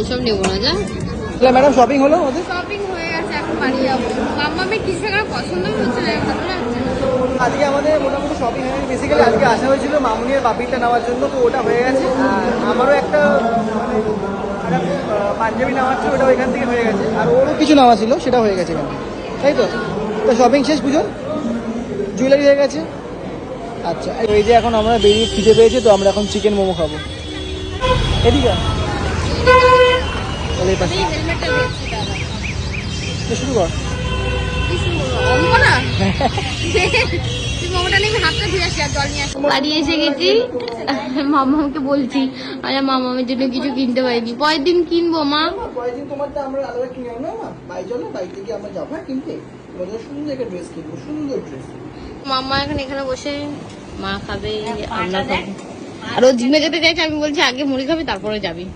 ওসব নেবো না, যা। ম্যাডাম শপিং হলো ওদের? শপিং হয়ে গেছে, এখন বাড়ি যাবো। মাম্মামের কিছু একটা পছন্দই হচ্ছে না, ভালো লাগছে না। আজকে আমাদের মোটামুটি শপিং হয়ে গেছে। বেসিক্যালি আজকে আসা হয়েছিল মামুনির বাপিটা নেওয়ার জন্য, তো ওটা হয়ে গেছে। আর আমারও একটা পাঞ্জাবি নেওয়ার ছিল, ওটাও এখান থেকে হয়ে গেছে। আর ওরও কিছু নেওয়া ছিল, সেটা হয়ে গেছে এখানে, তাই তো? তো শপিং শেষ, পুজো জুয়েলারি হয়ে গেছে। আচ্ছা, এই যে এখন আমরা বেরিয়ে খিদে পেয়েছি, তো আমরা এখন চিকেন মোমো খাবো। এদিকে তাহলে এই পাশে হেলমেটটা দেখছি দাদা, শুরু কর। বাড়ি এসে গেছি, মামাকে বলছি মামামের জন্য কিছু কিনতে পারিনি, পরের দিন কিনবো মা। পরের দিন তোমারটা আমরা আলাদা কিনে আনবো না, বাড়ি চলো, বাড়ি থেকে আমরা যাবো কিনতে, তোমাদের সুন্দর একটা ড্রেস কিনবো, সুন্দর ড্রেস। মামা এখন এখানে বসে, মা খাবে, আমরা খাবো। আর ও জিমে যেতে চাইছে, আমি বলছি আগে মুড়ি খাবি তারপরে যাবি।